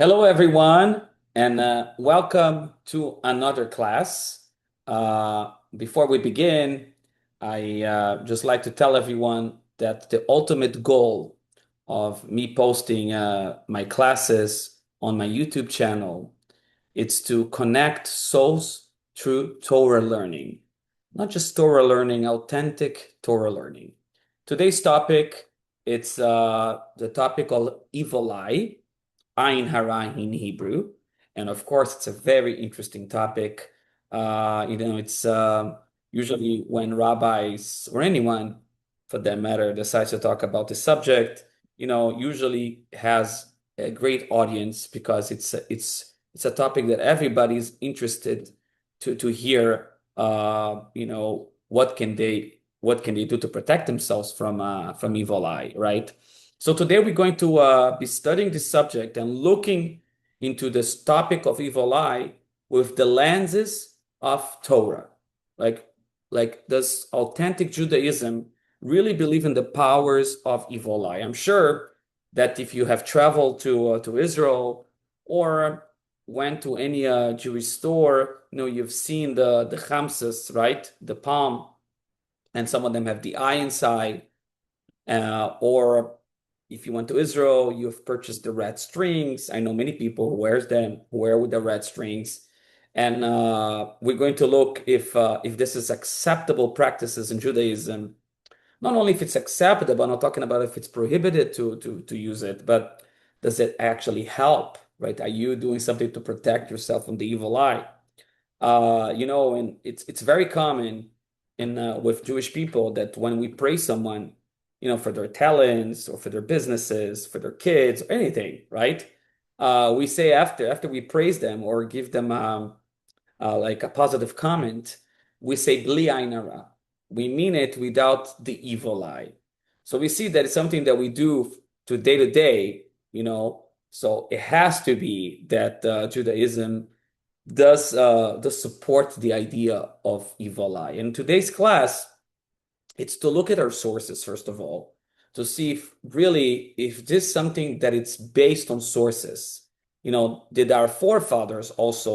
Hello, everyone, and welcome to another class. Before we begin, I just like to tell everyone that the ultimate goal of me posting my classes on my YouTube channel is to connect souls through Torah learning, not just Torah learning, authentic Torah learning. Today's topic, it's the topic of evil eye. Ayin Hara in Hebrew. And of course, it's a very interesting topic. It's usually when rabbis or anyone, for that matter, decides to talk about the subject, usually has a great audience because it's a topic that everybody's interested to hear. What can they do to protect themselves from evil eye, right? So today we're going to be studying this subject and looking into this topic of evil eye with the lenses of Torah. Like, like does authentic Judaism really believe in the powers of evil eye? I'm sure that if you have traveled to Israel or went to any Jewish store, you've seen the chamsas, right? The palm, and some of them have the eye inside. Or if you went to Israel, you've purchased the red strings. I know many people who wears them, who wear with the red strings. And we're going to look if this is acceptable practices in Judaism. Not only if it's acceptable, I'm not talking about if it's prohibited to use it, but does it actually help, right? Are you doing something to protect yourself from the evil eye? And it's very common in with Jewish people that when we praise someone, for their talents or for their businesses, for their kids, or anything, right? We say after we praise them or give them like a positive comment, we say bli ayin hara. We mean it without the evil eye. So we see that it's something that we do to day, So it has to be that Judaism does support the idea of evil eye. In today's class, it's to look at our sources first of all, to see if this is something that it's based on sources. Did our forefathers also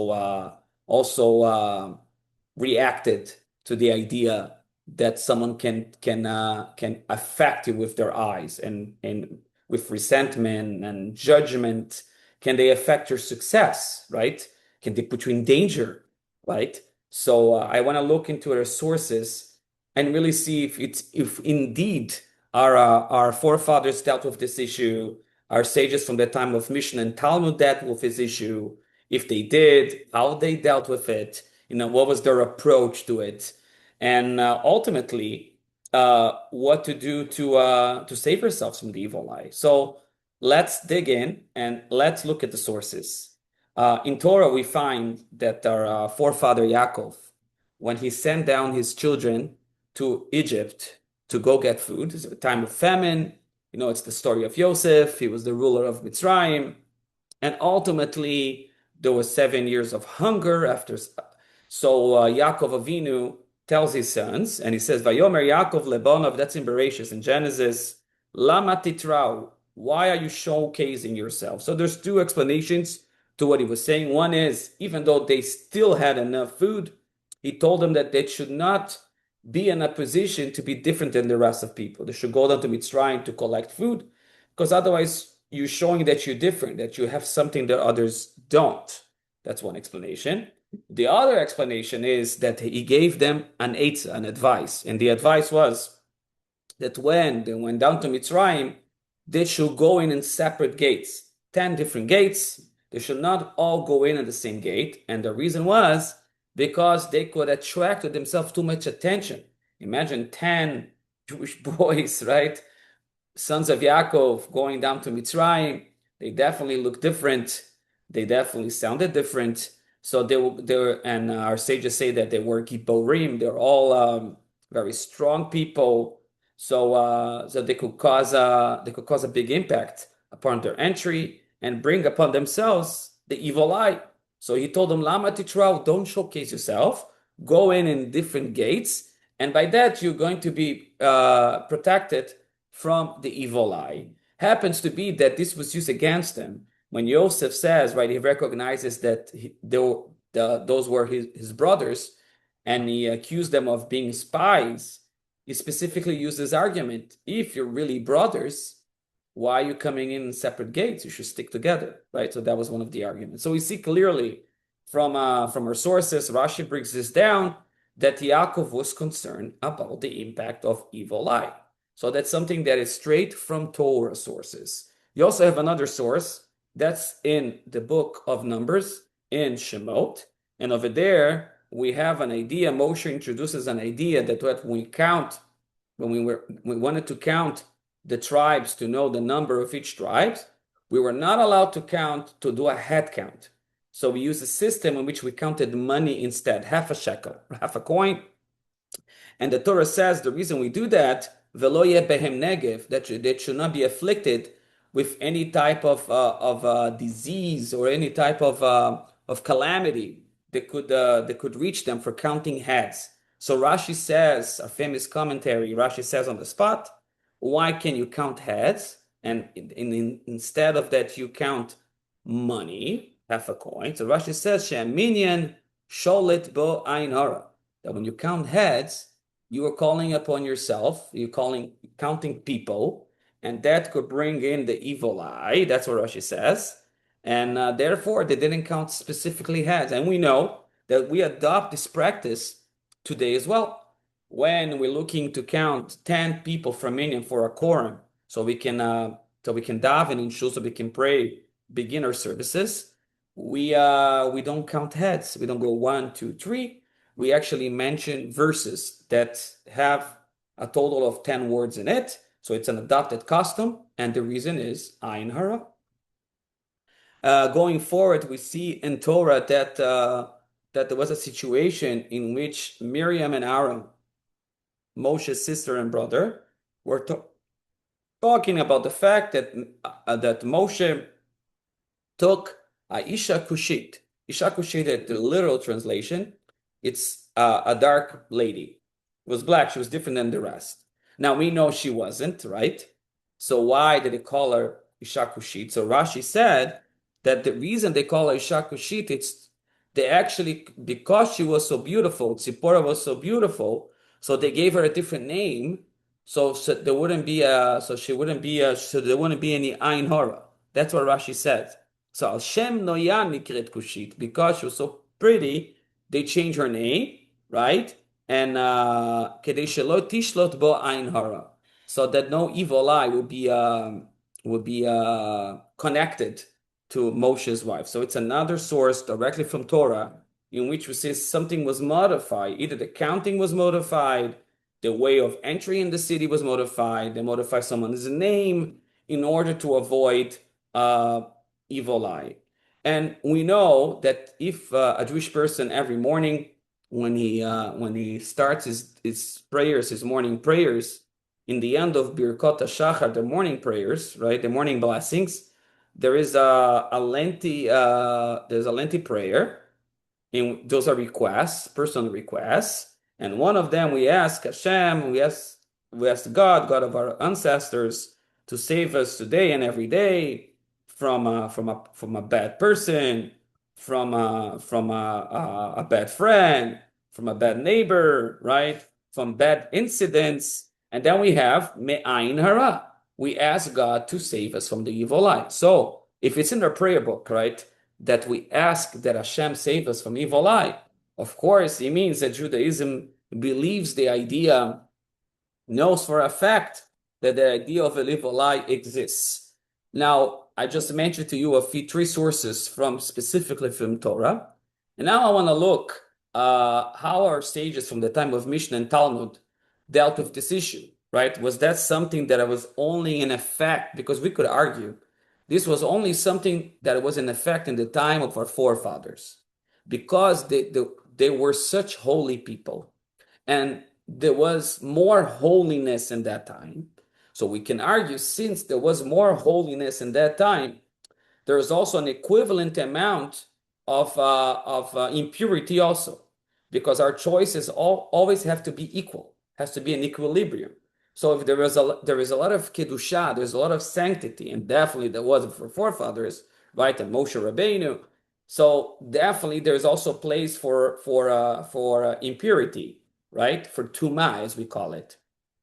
reacted to the idea that someone can affect you with their eyes and with resentment and judgment? Can they affect your success, right? Can they put you in danger, right? So I want to look into our sources and really see if indeed our forefathers dealt with this issue, our sages from the time of Mishnah and Talmud dealt with this issue. If they did, how they dealt with it, what was their approach to it, and ultimately, what to do to save ourselves from the evil eye. So let's dig in and let's look at the sources. In Torah, we find that our forefather Yaakov, when he sent down his children to Egypt to go get food, it's a time of famine. It's the story of Yosef. He was the ruler of Mitzrayim, and ultimately there was 7 years of hunger after. So Yaakov Avinu tells his sons, and he says, "Vayomer Yaakov lebonov." That's in Bereshis in Genesis. Lama titrau. Why are you showcasing yourself? So there's two explanations to what he was saying. One is, even though they still had enough food, he told them that they should not be in a position to be different than the rest of people. They should go down to Mitzrayim to collect food, because otherwise you're showing that you're different, that you have something that others don't. That's one explanation. The other explanation is that he gave them an eitzah, an advice. And the advice was that when they went down to Mitzrayim, they should go in separate gates, 10 different gates. They should not all go in at the same gate. And the reason was because they could attract to themselves too much attention. Imagine 10 Jewish boys, right? Sons of Yaakov going down to Mitzrayim. They definitely look different. They definitely sounded different. So they were, and our sages say that they were Gibborim. They're all very strong people. So they could cause a big impact upon their entry and bring upon themselves the evil eye. So he told them, Lama titrau, don't showcase yourself. Go in different gates, and by that you're going to be protected from the evil eye. Happens to be that this was used against them when Yosef says, right, he recognizes that those were his brothers, and he accused them of being spies, he specifically used this argument. If you're really brothers, why are you coming in separate gates? You should stick together, right? So that was one of the arguments. So we see clearly from our sources, Rashi brings this down, that Yaakov was concerned about the impact of evil eye. So that's something that is straight from Torah sources. You also have another source that's in the book of Numbers in Shemot, and over there we have an idea. Moshe introduces an idea that when we wanted to count the tribes to know the number of each tribe, we were not allowed to do a head count. So we used a system in which we counted money instead, half a shekel, half a coin. And the Torah says the reason we do that, velo yeh behem negev, that they should not be afflicted with any type of disease or any type of calamity that could reach them for counting heads. So Rashi says, a famous commentary, Rashi says on the spot, why can you count heads? And instead of that, you count money, half a coin. So Rashi says, she'aminyan sholit bo ayin hara, that when you count heads, you are calling upon yourself, counting people, and that could bring in the evil eye. That's what Rashi says. And therefore, they didn't count specifically heads. And we know that we adopt this practice today as well. When we're looking to count 10 people from Minyan for a quorum, so we can daven in shul, so we can pray, begin our services, we don't count heads. We don't go 1, 2, 3. We actually mention verses that have a total of 10 words in it. So it's an adopted custom, and the reason is Ayin Hara. Going forward, we see in Torah that there was a situation in which Miriam and Aaron, Moshe's sister and brother, were talking about the fact that Moshe took Isha Kushit. Isha Kushit, the literal translation, it's a dark lady. It was black. She was different than the rest. Now we know she wasn't, right? So why did they call her Isha Kushit? So Rashi said that the reason they call her Isha Kushit, because she was so beautiful, Tzipporah was so beautiful, so they gave her a different name, so there wouldn't be any Ayin Hara. That's what Rashi said. So Al Shem Noyan Nikret Kushit, because she was so pretty, they changed her name, right? And Kedei Shelo Tishlot Bo Ayin Hara, so that no evil eye would be connected to Moshe's wife. So it's another source directly from Torah in which we say something was modified. Either the counting was modified, the way of entry in the city was modified, they modified someone's name in order to avoid evil eye. And we know that if a Jewish person every morning, when he starts his prayers, his morning prayers, in the end of Birkot HaShachar, the morning prayers, right, the morning blessings, there's a lengthy prayer. And those are requests, personal requests. And one of them we ask Hashem, we ask God of our ancestors, to save us today and every day from a bad person, from a bad friend, from a bad neighbor, right? From bad incidents. And then we have Me'ayin Hara. We ask God to save us from the evil eye. So if it's in our prayer book, right, that we ask that Hashem save us from evil eye, of course, it means that Judaism believes knows for a fact that the idea of an evil eye exists. Now, I just mentioned to you three sources specifically from Torah. And now I want to look how our sages from the time of Mishnah and Talmud dealt with this issue, right? Was that something that was only in effect? Because we could argue this was only something that was in effect in the time of our forefathers, because they were such holy people, and there was more holiness in that time. So we can argue, since there was more holiness in that time, there is also an equivalent amount of impurity also, because our choices always have to be equal, has to be an equilibrium. So if there is a lot of kedusha, there's a lot of sanctity, and definitely there was for forefathers, right? And Moshe Rabbeinu. So definitely there's also place for impurity, right? For tuma, as we call it.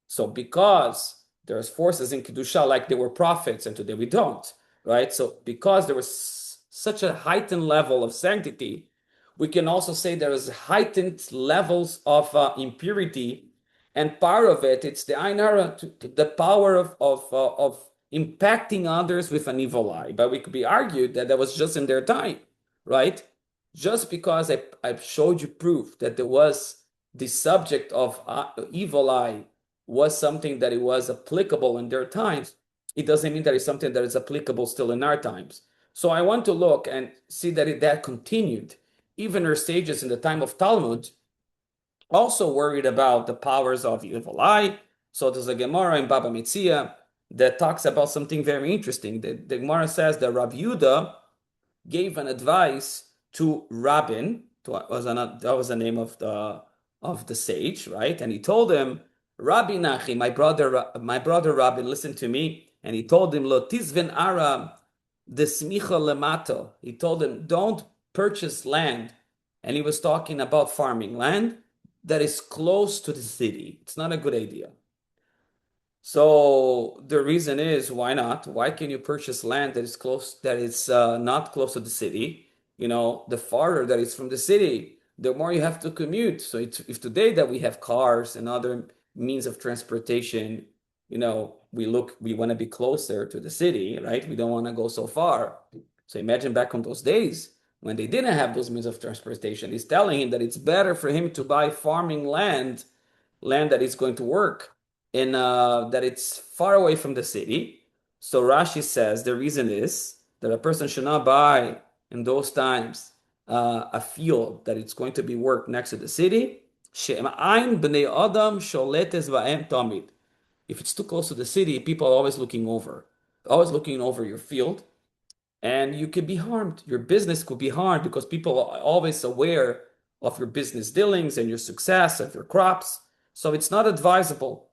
So because there's forces in kedusha, like there were prophets, and today we don't, right? So because there was such a heightened level of sanctity, we can also say there is heightened levels of impurity, and part of it, it's the Ayin Hara, the power of impacting others with an evil eye. But we could be argued that that was just in their time, right? Just because I showed you proof that there was the subject of evil eye was something that it was applicable in their times, it doesn't mean that it's something that is applicable still in our times. So I want to look and see that continued. Even our sages in the time of Talmud also worried about the powers of evil eye. So there's a Gemara in Baba Metzia that talks about something very interesting. The Gemara says that Rabbi Yehuda gave an advice to Rabin. That was the name of the sage, right? And he told him, Rabbi Nachi, my brother Rabin, listen to me. And he told him, Lo tizven ara desmicha lemato. He told him, don't purchase land. And he was talking about farming land that is close to the city. It's not a good idea. So the reason is, why not? Why can you purchase land that is close, that is not close to the city? The farther that is from the city, the more you have to commute. So if today that we have cars and other means of transportation, we want to be closer to the city, right? We don't want to go so far. So imagine back on those days when they didn't have those means of transportation. He's telling him that it's better for him to buy farming land that is going to work in that it's far away from the city. So Rashi says the reason is that a person should not buy in those times a field that it's going to be worked next to the city. If it's too close to the city, people are always looking over your field, and you could be harmed. Your business could be harmed because people are always aware of your business dealings and your success of your crops. So it's not advisable.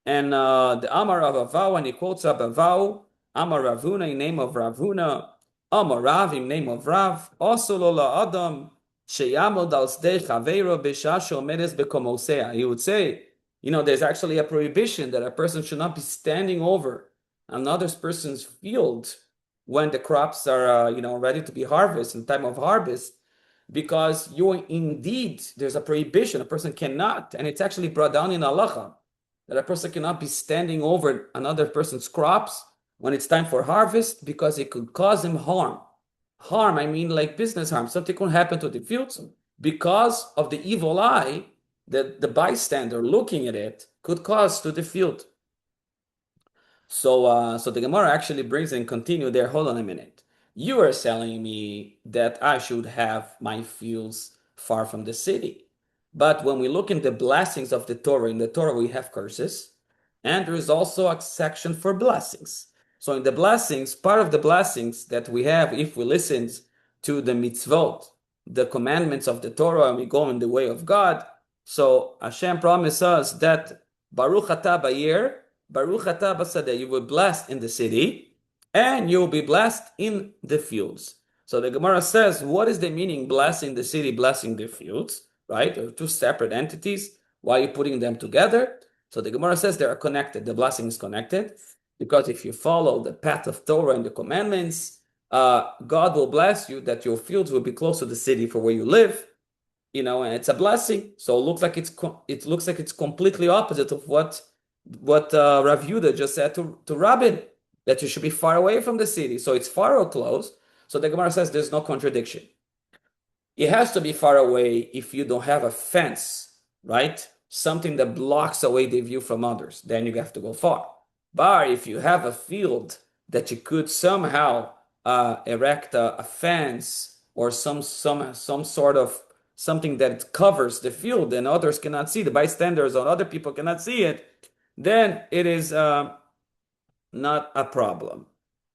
And the Amar of Avau, and he quotes Avau, Amar Ravuna in name of Ravuna, Amar Rav in name of Rav, also Lola Adam, Sheyamod al Sdei Chaveiro Beshasho Meres Bekomosea. He would say, there's actually a prohibition that a person should not be standing over another person's field when the crops are, ready to be harvested, in time of harvest, because there's a prohibition. A person cannot, and it's actually brought down in halacha, that a person cannot be standing over another person's crops when it's time for harvest, because it could cause him harm. Harm, I mean like business harm. Something could happen to the fields because of the evil eye that the bystander looking at it could cause to the field. So the Gemara actually brings and continue there. Hold on a minute. You are telling me that I should have my fields far from the city. But when we look in the blessings of the Torah, in the Torah we have curses, and there is also a section for blessings. So in the blessings, part of the blessings that we have, if we listen to the mitzvot, the commandments of the Torah, and we go in the way of God, so Hashem promised us that Baruch atah ba'ir, Baruch atah b'sadeh, you will be blessed in the city, and you will be blessed in the fields. So the Gemara says, what is the meaning blessing the city, blessing the fields? Right? They're two separate entities. Why are you putting them together? So the Gemara says they are connected. The blessing is connected because if you follow the path of Torah and the commandments, God will bless you that your fields will be close to the city for where you live, and it's a blessing. So it looks like it's completely opposite of what Rav Yehuda just said to Rabin, that you should be far away from the city. So it's far or close. So the Gemara says there's no contradiction. It has to be far away if you don't have a fence, right? Something that blocks away the view from others. Then you have to go far. But if you have a field that you could somehow erect a fence or some sort of something that covers the field and others cannot see, the bystanders or other people cannot see it, then it is not a problem.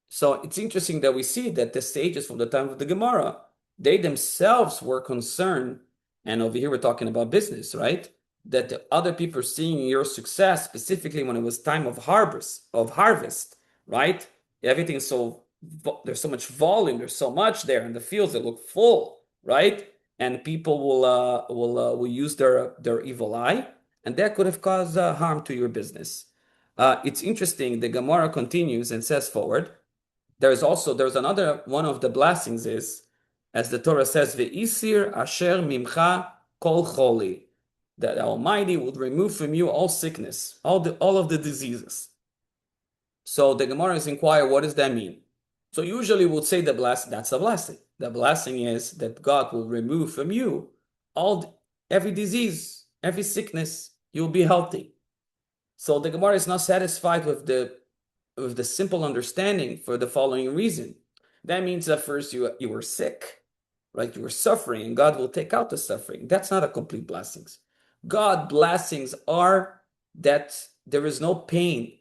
So it's interesting that we see that the sages from the time of the Gemara, they themselves were concerned, and over here we're talking about business, right? That the other people seeing your success, specifically when it was time of harvest, right? Everything is so there's so much volume, there's so much there in the fields that look full, right? And people will use their evil eye, and that could have caused harm to your business. It's interesting. The Gemara continues and says forward. There's another one of the blessings is, as the Torah says, "Ve'isir asher mimcha kol choli," that the Almighty would remove from you all sickness, all of the diseases. So the Gemara is inquire, what does that mean? So usually we'll say that's a blessing. The blessing is that God will remove from you every disease, every sickness. You'll be healthy. So the Gemara is not satisfied with the simple understanding for the following reason. That means that first you were sick, right? You were suffering, and God will take out the suffering. That's not a complete blessings. God blessings are that there is no pain,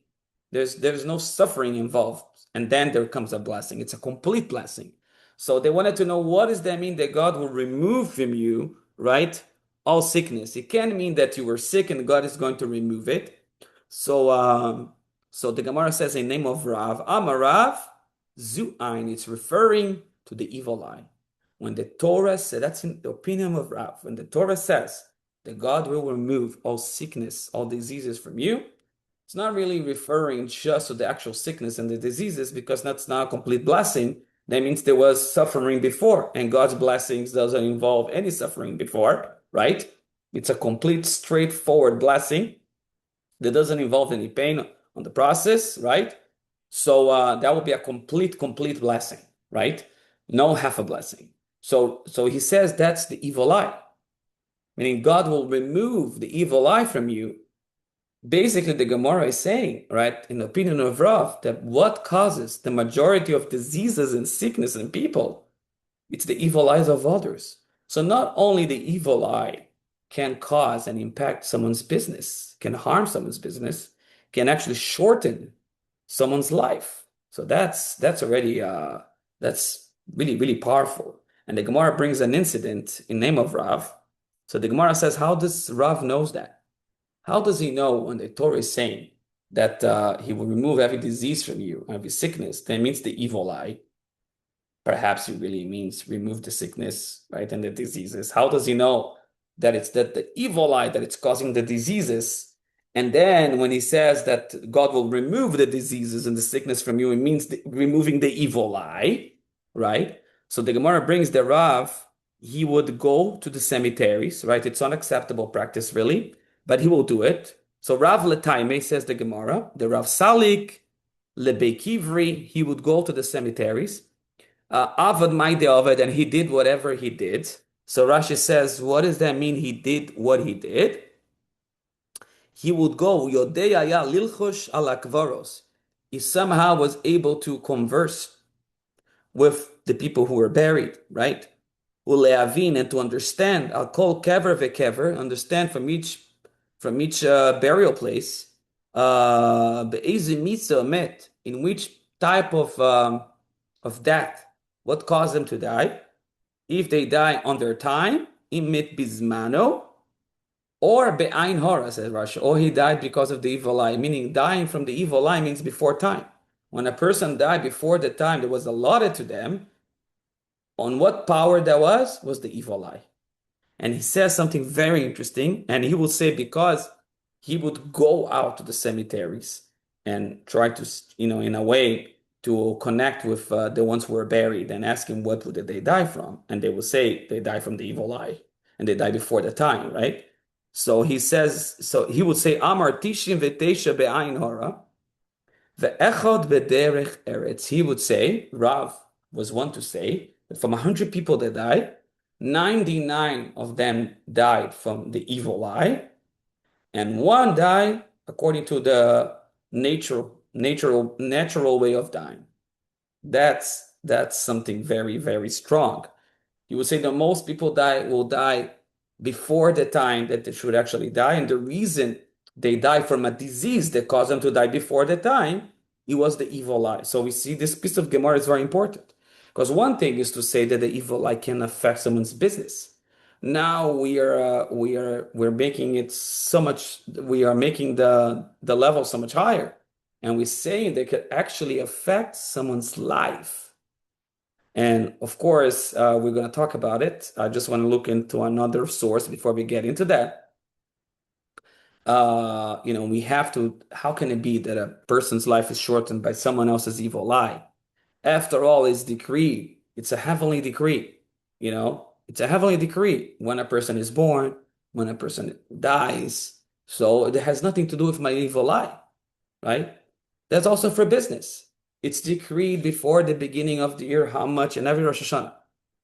there's no suffering involved, and then there comes a blessing. It's a complete blessing. So they wanted to know, what does that mean that God will remove from you, right, all sickness? It can mean that you were sick and God is going to remove it. So the Gemara says in name of Rav, Amarav Zu Ayin. It's referring to the evil eye. When the Torah says, that's in the opinion of Rav, when the Torah says that God will remove all sickness, all diseases from you, it's not really referring just to the actual sickness and the diseases, because that's not a complete blessing. That means there was suffering before, and God's blessings doesn't involve any suffering before, right? It's a complete, straightforward blessing that doesn't involve any pain on the process, right? So that would be a complete blessing, right? No half a blessing. So he says that's the evil eye, meaning God will remove the evil eye from you. Basically, the Gemara is saying, right, in the opinion of Rav, that what causes the majority of diseases and sickness in people, it's the evil eyes of others. So not only the evil eye can cause and impact someone's business, can harm someone's business, can actually shorten someone's life. So that's already that's really powerful. And the Gemara brings an incident in name of Rav. So the Gemara says, how does Rav knows that? How does he know when the Torah is saying that he will remove every disease from you, every sickness? That means the evil eye. Perhaps it really means remove the sickness, right, and the diseases. How does he know that it's that the evil eye that it's causing the diseases? And then when he says that God will remove the diseases and the sickness from you, it means removing the evil eye, right? So the Gemara brings the Rav, he would go to the cemeteries, right? It's unacceptable practice, really, but he will do it. So Rav Letaime, says the Gemara, the Rav Salik, Lebekivri, he would go to the cemeteries. Avad Maide Avad, and he did whatever he did. So Rashi says, what does that mean? He did what he did. He would go, Yodeya Lilchush ala Kvaros. He somehow was able to converse with the people who were buried, right? Uleavin, and to understand, I'll call kever vekever, understand from each burial place, met, in which type of death, what caused them to die. If they die on their time, imit bizmano, or be'ayin hara, says Rashi, or he died because of the evil eye, meaning dying from the evil eye means before time. When a person died before the time that was allotted to them, on what power that was the evil eye. And he says something very interesting, and he will say because he would go out to the cemeteries and try to, in a way, to connect with the ones who were buried and ask him what did they die from. And they will say they die from the evil eye, and they die before the time, right? So he would say, Amar Tishim v'teisha be'ayin hara, ve'echad b'derech eretz. He would say, Rav was one to say, that from 100 people that died, 99 of them died from the evil eye, and one died according to the natural way of dying. That's something very, very strong. You would say that most people will die before the time that they should actually die, and the reason they die from a disease that caused them to die before the time, it was the evil eye. So we see this piece of Gemara is very important, because one thing is to say that the evil eye can affect someone's business. Now we're making it so much. We are making the level so much higher. And we say they could actually affect someone's life. And of course, we're going to talk about it. I just want to look into another source before we get into that. We have to, how can it be that a person's life is shortened by someone else's evil eye? After all, it's decreed. It's a heavenly decree. It's a heavenly decree when a person is born, when a person dies. So it has nothing to do with my evil eye, right? That's also for business. It's decreed before the beginning of the year how much, and every Rosh Hashanah,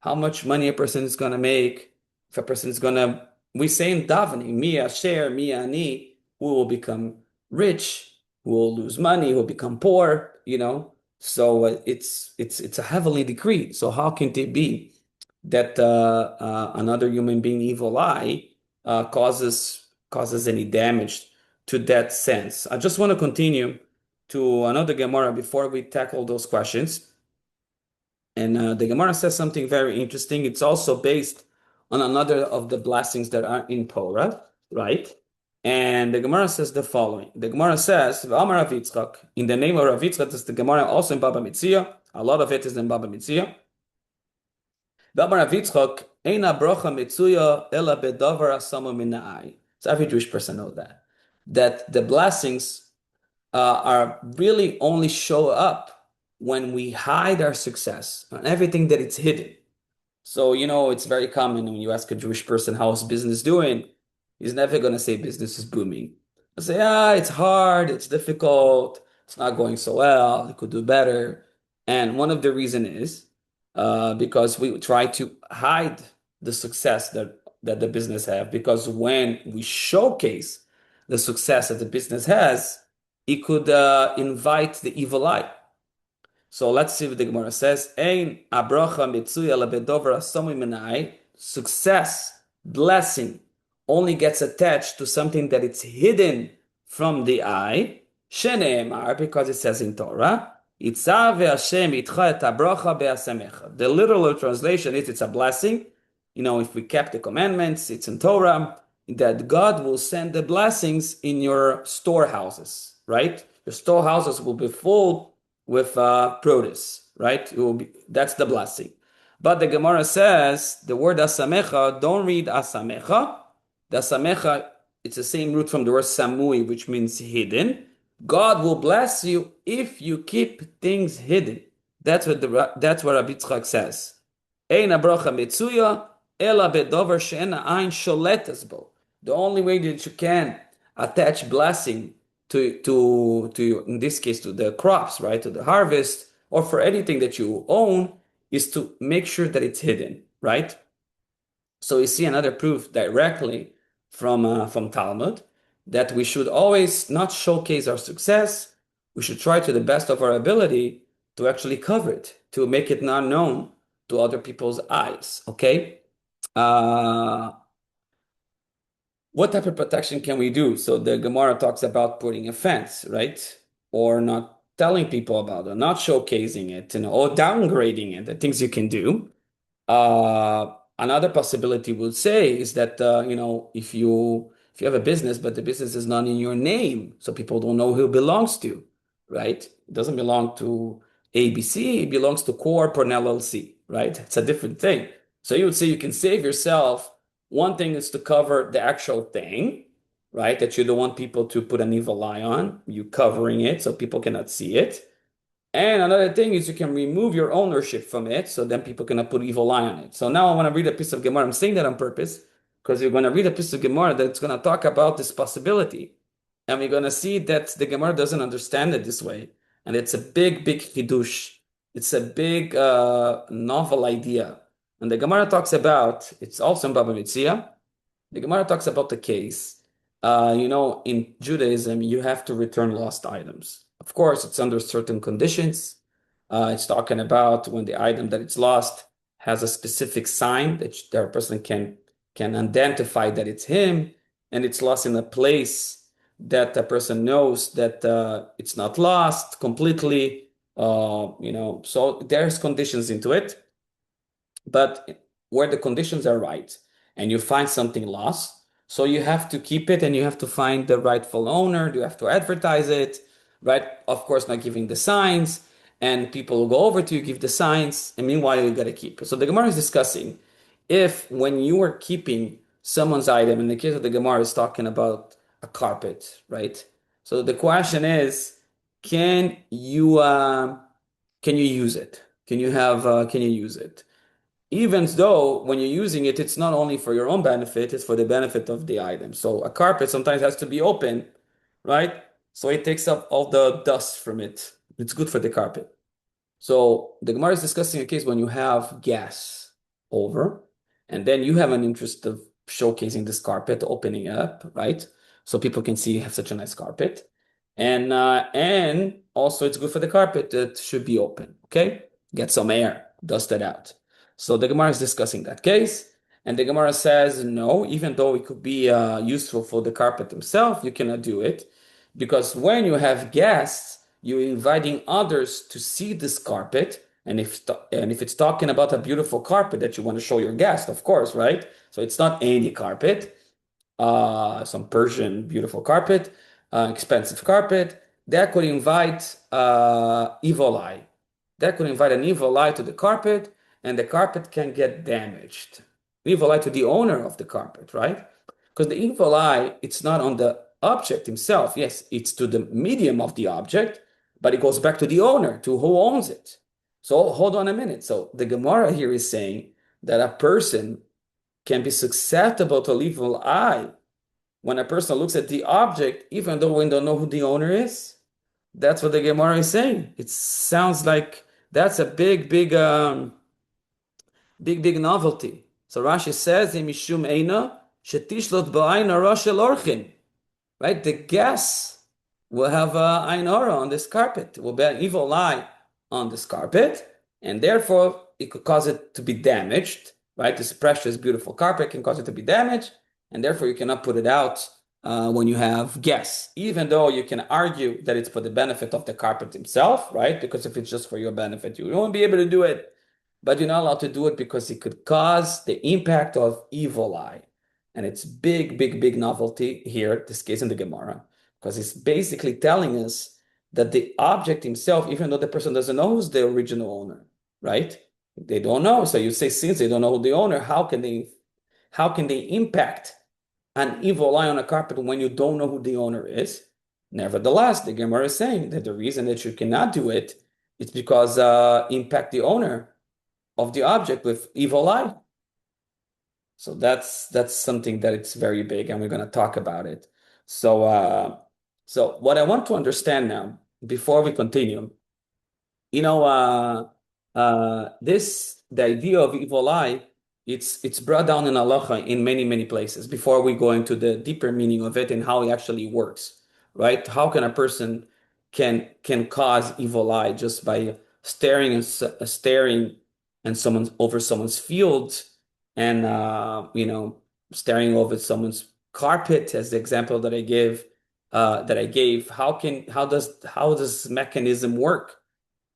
how much money a person is going to make. If a person is going to, we say in davening, mi asher, mi ani, who will become rich, who will lose money, who will become poor. So it's a heavenly decree. So how can it be that another human being evil eye causes any damage to that sense? I just want to continue to another Gemara before we tackle those questions. And the Gemara says something very interesting. It's also based on another of the blessings that are in Torah, right? And the Gemara says the following. The Gemara says, "V'amar Rav Yitzchak," in the name of Rav Yitzchak, that's the Gemara also in Baba Metzia. A lot of it is in Baba Metzia. V'amar Rav Yitzchak, "Eina brocha metzuya ela bedavar asama min ha'ai." So every Jewish person knows that. That the blessings are really only show up when we hide our success on everything that it's hidden. So, it's very common when you ask a Jewish person, how's business doing? He's never going to say business is booming. He'll say, it's hard, it's difficult, it's not going so well, it could do better. And one of the reason is because we try to hide the success that the business have. Because when we showcase the success that the business has, it could invite the evil eye. So let's see what the Gemara says. Ein abracha mitzuya lebedover asomi minai. Success, blessing, only gets attached to something that it's hidden from the eye. Sheneemar, because it says in Torah, Itzav Hashem itcha et abracha be'asamecha. The literal translation is it's a blessing. If we kept the commandments, it's in Torah, that God will send the blessings in your storehouses, right? Your storehouses will be full with produce, right? That's the blessing. But the Gemara says the word asamecha, don't read asamecha. The asamecha, it's the same root from the word samui, which means hidden. God will bless you if you keep things hidden. That's what Rabbi Yitzchak says. Eina bracha mitzuya ela bedover she'ena ayin sholetas bo. The only way that you can attach blessing to in this case to the crops, right, to the harvest, or for anything that you own, is to make sure that it's hidden, right? So we see another proof directly from Talmud that we should always not showcase our success. We should try to the best of our ability to actually cover it, to make it not known to other people's eyes. Okay. What type of protection can we do? So the Gemara talks about putting a fence, right? Or not telling people about it, not showcasing it, or downgrading it, the things you can do. Another possibility would say is that, if you have a business, but the business is not in your name, so people don't know who it belongs to, right? It doesn't belong to ABC, it belongs to Corp or an LLC, right? It's a different thing. So you would say you can save yourself. One thing is to cover the actual thing, right? That you don't want people to put an evil eye on, you covering it so people cannot see it. And another thing is you can remove your ownership from it so then people cannot put evil eye on it. So now I want to read a piece of Gemara. I'm saying that on purpose because you're going to read a piece of Gemara that's going to talk about this possibility. And we're going to see that the Gemara doesn't understand it this way. And it's a big, big chidush. It's a big novel idea. And the Gemara talks about, it's also in Baba Metzia, the Gemara talks about the case. In Judaism, you have to return lost items. Of course, it's under certain conditions. It's talking about when the item that it's lost has a specific sign that the person can identify that it's him, and it's lost in a place that the person knows that it's not lost completely. So there's conditions into it. But where the conditions are right and you find something lost, so you have to keep it and you have to find the rightful owner, you have to advertise it. right? Of course, not giving the signs, and people will go over to you, give the signs, and meanwhile you got to keep it. So the Gemara is discussing if when you are keeping someone's item, in the case of the Gemara is talking about a carpet, right? So the question is, can you can you use it? Can you use it? Even though when you're using it, it's not only for your own benefit, it's for the benefit of the item. So a carpet sometimes has to be open, right? So it takes up all the dust from it. It's good for the carpet. So the Gemara is discussing a case when you have gas over, and then you have an interest of showcasing this carpet, opening it up, right? So people can see you have such a nice carpet. And also it's good for the carpet that should be open, okay? Get some air, dust it out. So the Gemara is discussing that case, and the Gemara says, no, even though it could be useful for the carpet himself, you cannot do it because when you have guests, you're inviting others to see this carpet. And if it's talking about a beautiful carpet that you want to show your guest, of course, right? So it's not any carpet, some Persian beautiful carpet, expensive carpet, that could invite evil eye. That could invite an evil eye to the carpet, and the carpet can get damaged. Evil eye to the owner of the carpet, right? Because the evil eye, it's not on the object himself. Yes, it's to the medium of the object, but it goes back to the owner, to who owns it. So hold on a minute. So the Gemara here is saying that a person can be susceptible to evil eye when a person looks at the object, even though we don't know who the owner is. That's what the Gemara is saying. It sounds like that's a big novelty. So Rashi says, "Mishum eina shetishlot ba'ayin hara shel orchin." Right? The guests will have Ayin Hara on this carpet. It will be an evil eye on this carpet, and therefore it could cause it to be damaged. Right? This precious, beautiful carpet can cause it to be damaged, and therefore you cannot put it out when you have guests, even though you can argue that it's for the benefit of the carpet himself, right? Because if it's just for your benefit, you won't be able to do it, but you're not allowed to do it because it could cause the impact of evil eye. And it's big novelty here, this case in the Gemara, because it's basically telling us that the object himself, even though the person doesn't know who's the original owner, right? They don't know. So you say, since they don't know who the owner, how can they impact an evil eye on a carpet when you don't know who the owner is? Nevertheless, the Gemara is saying that the reason that you cannot do it is because impact the owner of the object with evil eye. So that's something that it's very big, and we're going to talk about it. So what I want to understand now, before we continue, you know, the idea of evil eye, it's brought down in halacha in many places. Before we go into the deeper meaning of it and how it actually works, right? How can a person can cause evil eye just by staring and someone's field and staring over someone's carpet, as the example that I gave. How does this mechanism work?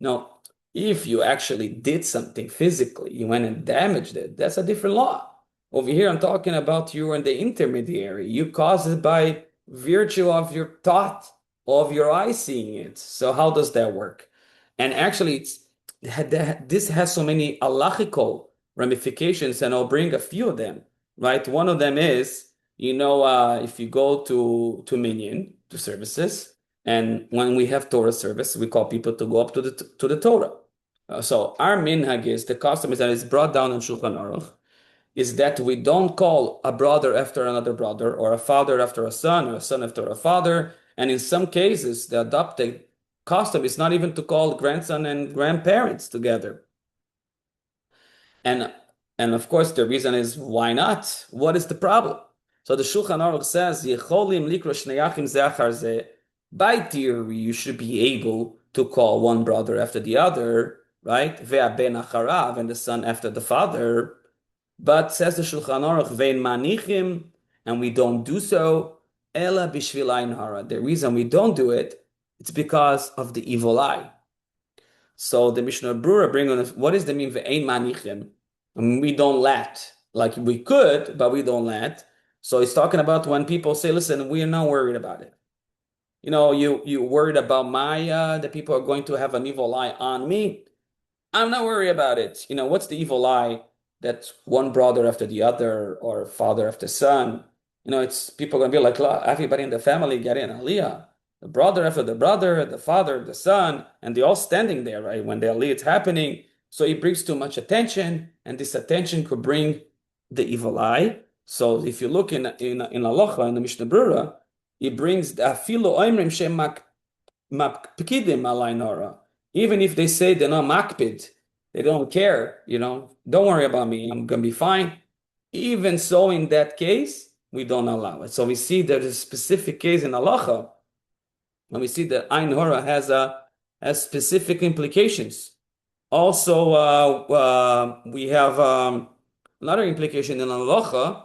Now, if you actually did something physically, you went and damaged it, that's a different law. Over here, I'm talking about you and the intermediary. You caused it by virtue of your thought, of your eye seeing it. So how does that work? And actually, this has so many halachical ramifications, and I'll bring a few of them, right? One of them is, if you go to Minyan, to services, and when we have Torah service, we call people to go up to the Torah. So our minhag is, the custom is that is brought down in Shulchan Aruch, is that we don't call a brother after another brother, or a father after a son, or a son after a father. And in some cases, the adopted custom is not even to call grandson and grandparents together. And of course, the reason is, why not? What is the problem? So the Shulchan Aruch says, Yecholim likro shnei achim ze achar ze. By theory, you should be able to call one brother after the other, right? Ve'aben acharav, and the son after the father. But says the Shulchan Aruch, ve'en manichim, and we don't do so, ela bishvil ayin hara. The reason we don't do it, it's because of the evil eye. So the Mishnah Brura bring on, what is the mean ve'en manichim? We don't let, like we could, but we don't let. So it's talking about when people say, listen, we are not worried about it. You worried about my the people are going to have an evil eye on me. I'm not worried about it. What's the evil eye that's one brother after the other or father after son? It's people gonna be like, "Look, everybody in the family get in aliyah. The brother after the brother, the father, the son, and they're all standing there, right? When the aliyah is happening. So it brings too much attention, and this attention could bring the evil eye. So if you look in halacha, in the Mishnah Brura, it brings the afilu oimrim shem makpidim alayin hara. Even if they say they're not makpid, they don't care, don't worry about me, I'm gonna be fine. Even so, in that case, we don't allow it. So we see there's a specific case in halacha, and we see that Ayin Hara has specific implications. Also, we have another implication in halacha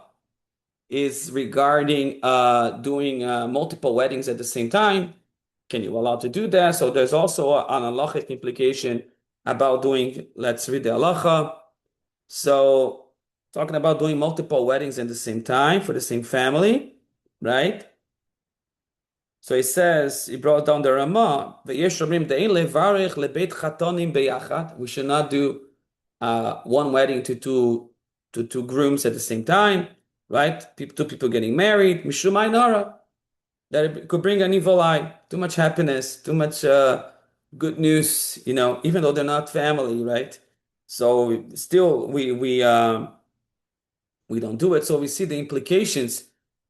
is regarding doing multiple weddings at the same time. Can you allow to do that? So there's also an halachic implication about doing, let's read the halacha. So talking about doing multiple weddings at the same time for the same family, right? So he says, he brought down the Ramah, we should not do one wedding to two grooms at the same time, right? Two people getting married, mishum ayin hara, that it could bring an evil eye, too much happiness, too much good news, even though they're not family, right? So still, we don't do it. So we see the implications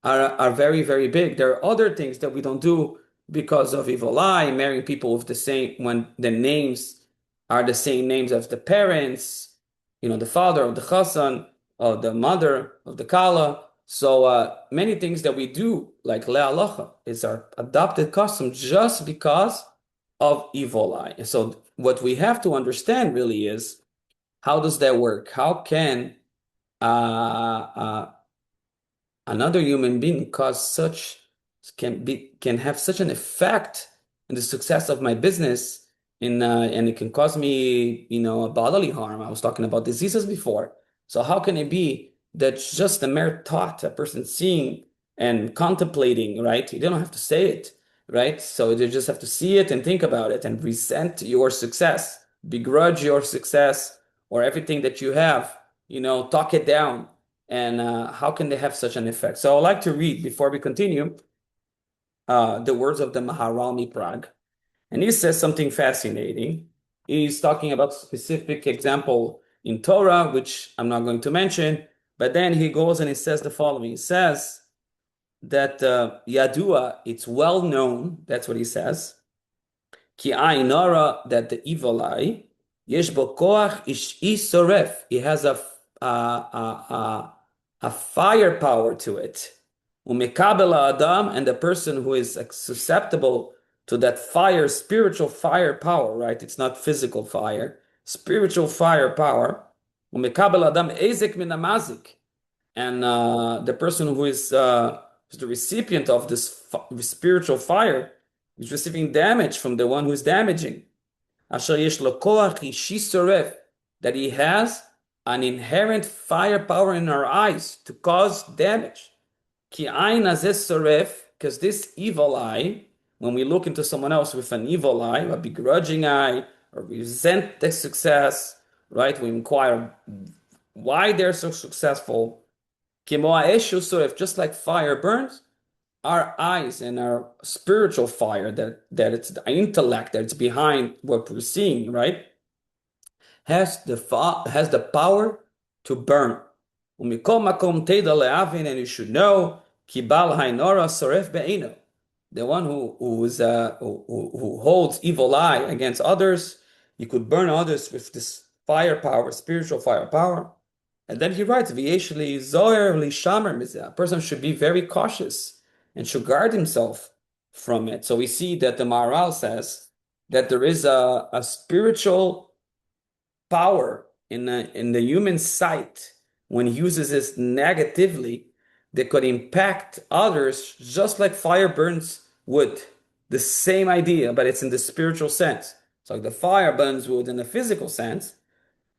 are very, very big. There are other things that we don't do because of evil eye, marrying people with the same, when the names are the same names of the parents, the father of the chassan, or the mother of the kala. So many things that we do, like le'alacha, is our adopted custom just because of evil eye. So what we have to understand really is, how does that work? How can uh, another human being can have such an effect in the success of my business, and it can cause me a bodily harm. I was talking about diseases before. So how can it be that just a mere thought, a person seeing and contemplating, right? You don't have to say it, right? So you just have to see it and think about it and resent your success, begrudge your success or everything that you have, talk it down. And how can they have such an effect? So I'd like to read, before we continue, the words of the Maharal Prague. And he says something fascinating. He's talking about a specific example in Torah, which I'm not going to mention, but then he goes and he says the following. He says that Yadua, it's well known, that's what he says, Ki Ayin Hara, that the evil eye, Yesh bo koach ish soref, it has a firepower to it. Umekabel adam, and the person who is susceptible to that fire, spiritual firepower, right? It's not physical fire, spiritual firepower. Umekabel adam ezek min amazik, and the person who is the recipient of this spiritual fire is receiving damage from the one who is damaging. Asher yesh lo koach ishi soref, that he has an inherent firepower in our eyes to cause damage. Ki ayin hazeh soref, because this evil eye, when we look into someone else with an evil eye, a begrudging eye, or resent their success, right? We inquire why they're so successful. Kimo ha'eshu soref, just like fire burns, our eyes and our spiritual fire, that it's the intellect that's behind what we're seeing, right? Has the power to burn. And you should know, kibal hainora soref be'ino, the one who holds evil eye against others, he could burn others with this firepower, spiritual firepower. And then he writes, "V'yeshli zoher lishamer mizeh." A person should be very cautious and should guard himself from it. So we see that the Maharal says that there is a spiritual power in the human sight when he uses this negatively that could impact others just like fire burns wood. The same idea, but it's in the spiritual sense. So like the fire burns wood in the physical sense,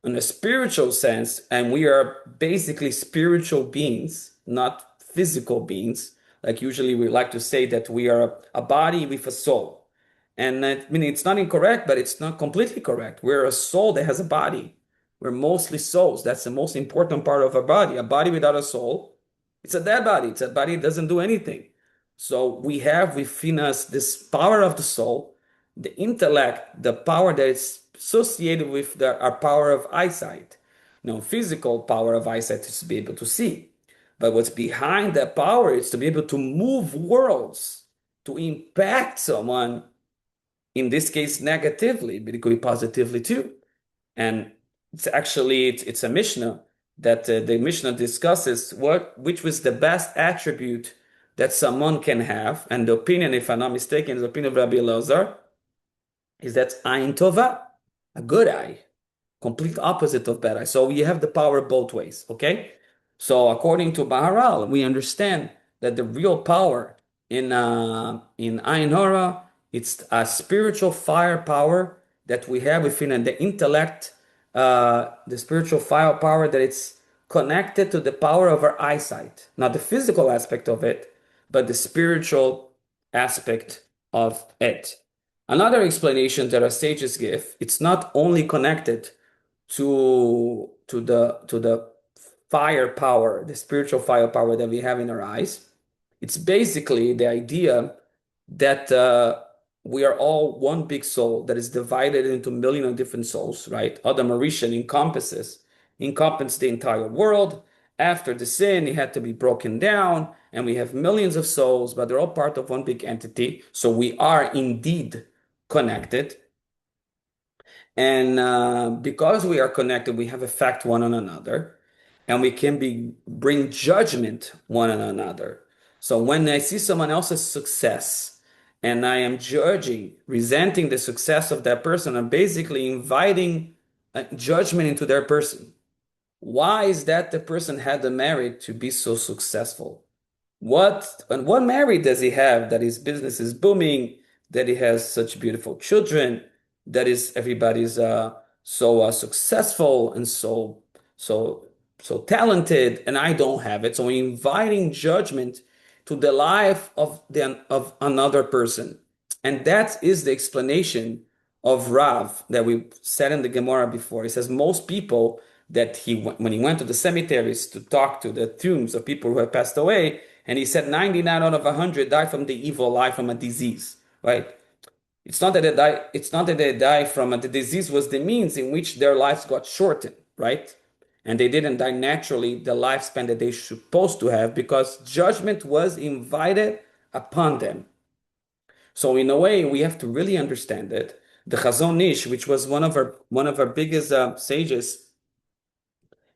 in a spiritual sense, and we are basically spiritual beings, not physical beings. Like usually we like to say that we are a body with a soul. And I mean, it's not incorrect, but it's not completely correct. We're a soul that has a body. We're mostly souls. That's the most important part of our body. A body without a soul, it's a dead body. It's a body that doesn't do anything. So we have within us this power of the soul, the intellect, the power that is associated with our power of eyesight. Physical power of eyesight is to be able to see. But what's behind that power is to be able to move worlds, to impact someone, in this case negatively, but it could be positively too. And it's a Mishnah that the Mishnah discusses which was the best attribute that someone can have. And the opinion, if I'm not mistaken, is the opinion of Rabbi Elazar, is that Ayin Tova, a good eye, complete opposite of bad eye. So you have the power both ways, okay? So according to Baharal, we understand that the real power in Ayin Hara, it's a spiritual firepower that we have within the intellect, the spiritual firepower that it's connected to the power of our eyesight, not the physical aspect of it, but the spiritual aspect of it. Another explanation that our sages give, it's not only connected to the firepower, the spiritual firepower that we have in our eyes. It's basically the idea that we are all one big soul that is divided into millions of different souls, right? Adam Arishan encompasses the entire world. After the sin, it had to be broken down, and we have millions of souls, but they're all part of one big entity. So we are indeed connected. And because we are connected, we have effect one on another, and we can bring judgment one on another. So when I see someone else's success and I am judging, resenting the success of that person, I'm basically inviting judgment into their person. Why is that the person had the merit to be so successful? What merit does he have that his business is booming, that he has such beautiful children, that is everybody's so successful and so talented, and I don't have it. So we're inviting judgment to the life of another person, and that is the explanation of Rav that we said in the Gemara before. He says most people that when he went to the cemeteries to talk to the tombs of people who have passed away, and he said 99 out of 100 die from the evil eye, from a disease, right? It's not that they die. It's not that they die from the disease was the means in which their lives got shortened, right? And they didn't die naturally the lifespan that they supposed to have because judgment was invited upon them. So in a way, we have to really understand it. The Chazon Ish, which was one of our biggest sages,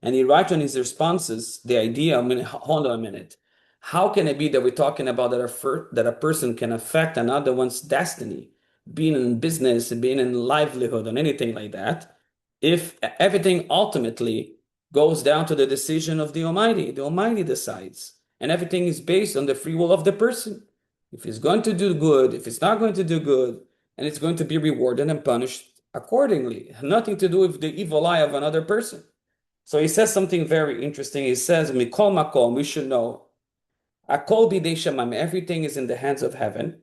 and he writes on his responses the idea. I mean, hold on a minute. How can it be that we're talking about that a person can affect another one's destiny, being in business, being in livelihood, and anything like that, if everything ultimately goes down to the decision of the Almighty? The Almighty decides, and everything is based on the free will of the person. If he's going to do good, if it's not going to do good, and it's going to be rewarded and punished accordingly. Nothing to do with the evil eye of another person. So he says something very interesting. He says, Mikol Makom, we should know, Akol bidei shamayim, everything is in the hands of heaven.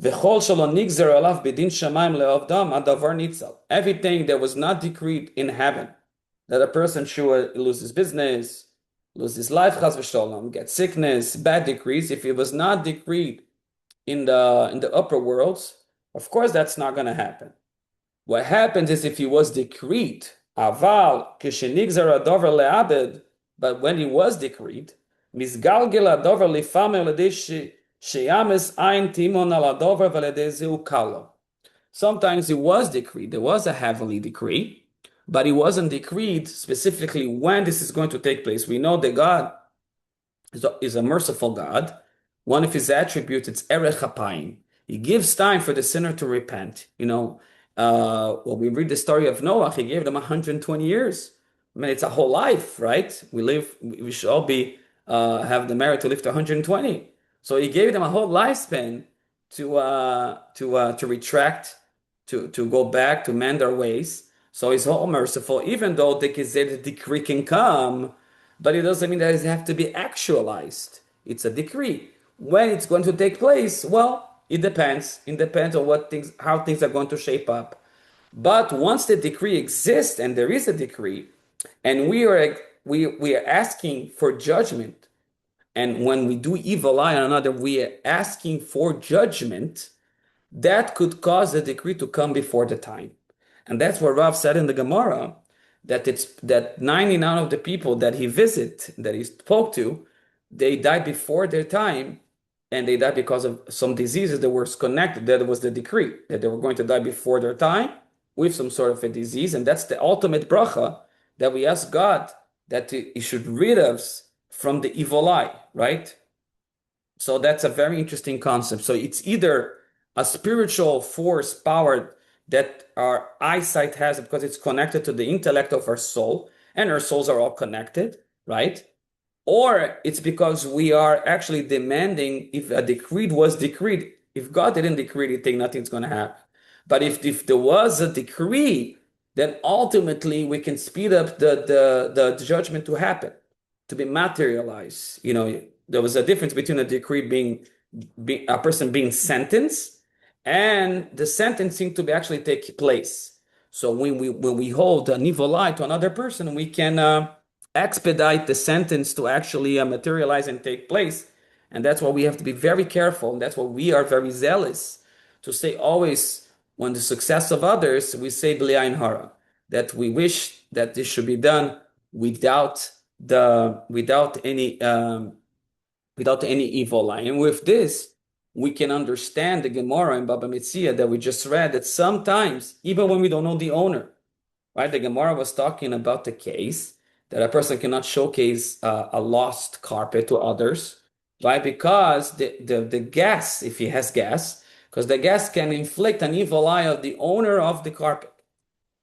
V'chol shelo nigzer alav bidin shamayim le'avdam adavar nitzal. Everything that was not decreed in heaven, that a person should lose his business, lose his life, chas v'sholom, get sickness, bad decrees, if it was not decreed in the upper worlds, of course that's not going to happen. What happens is if it was decreed, aval kishenigzer adover le'abed, but when it was decreed, misgalgel adover lifame l'dei sheyames ein timon al adover v'ledei zeu kalo. Sometimes it was decreed, there was a heavenly decree, but it wasn't decreed specifically when this is going to take place. We know that God is a merciful God. One of his attributes is erech hapayim. He gives time for the sinner to repent. When we read the story of Noah, he gave them 120 years. I mean, it's a whole life, right? We should all have the merit to live to 120. So he gave them a whole lifespan to retract, to go back, to mend their ways. So he's all merciful, even though the Gezeirah decree can come, but it doesn't mean that it has to be actualized. It's a decree. When it's going to take place, well, it depends. It depends on how things are going to shape up. But once the decree exists and there is a decree, and we are asking for judgment, and when we do evil eye on another, we are asking for judgment, that could cause the decree to come before the time. And that's what Rav said in the Gemara, that it's that 99 of the people that he spoke to, they died before their time, and they died because of some diseases that were connected. That was the decree, that they were going to die before their time with some sort of a disease. And that's the ultimate bracha that we ask God that he should rid us from the evil eye, right? So that's a very interesting concept. So it's either a spiritual force, power that our eyesight has because it's connected to the intellect of our soul, and our souls are all connected, right? Or it's because we are actually demanding if a decree was decreed. If God didn't decree anything, nothing's going to happen. But if there was a decree, then ultimately we can speed up the judgment to happen, to be materialized. There was a difference between a decree being a person being sentenced and the sentencing to be actually take place. So when we hold an evil eye to another person, we can expedite the sentence to actually materialize and take place. And that's why we have to be very careful. And that's why we are very zealous to say always, when the success of others, we say Ayin Hara, that we wish that this should be done without the without any evil eye. And with this, we can understand the Gemara in Baba Metzia that we just read, that sometimes, even when we don't know the owner, right? The Gemara was talking about the case that a person cannot showcase a lost carpet to others, right? Because the gas, if he has gas, because the gas can inflict an evil eye of the owner of the carpet,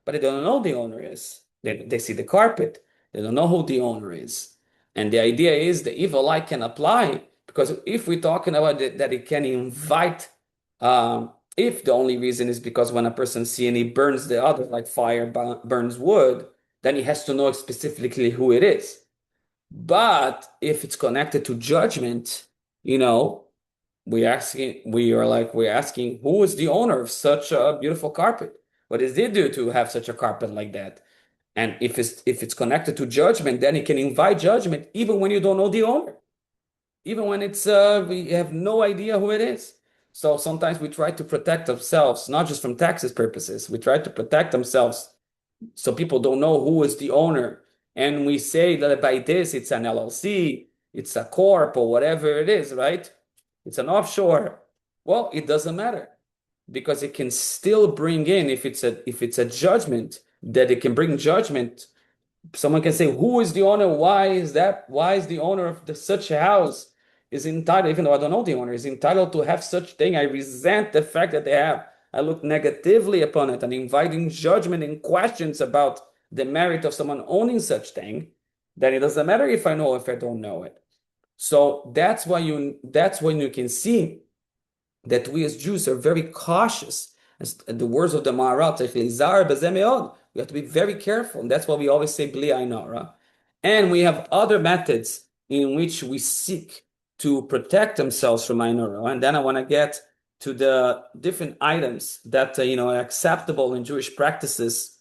but they don't know the owner is. They see the carpet, they don't know who the owner is. And the idea is the evil eye can apply, because if we're talking about that it can invite, if the only reason is because when a person sees and he burns the other, like fire burns wood, then he has to know specifically who it is. But if it's connected to judgment, we're asking who is the owner of such a beautiful carpet? What does it do to have such a carpet like that? And if it's connected to judgment, then it can invite judgment even when you don't know the owner, even when it's we have no idea who it is. So sometimes we try to protect ourselves, not just from taxes purposes. We try to protect themselves so people don't know who is the owner. And we say that by this, it's an LLC, it's a corp, or whatever it is, right? It's an offshore. Well, it doesn't matter, because it can still bring in, if it's a judgment, that it can bring judgment. Someone can say, who is the owner? Why is the owner of such a house is entitled, even though I don't know the owner, is entitled to have such thing? I resent the fact that they have. I look negatively upon it and inviting judgment and questions about the merit of someone owning such thing. Then it doesn't matter if I know, if I don't know it. So that's when you can see that we as Jews are very cautious. As the words of the Maharal, we have to be very careful. And that's why we always say Bli Ayin Hara. And we have other methods in which we seek to protect themselves from Ayin Hara. And then I want to get to the different items that are acceptable in Jewish practices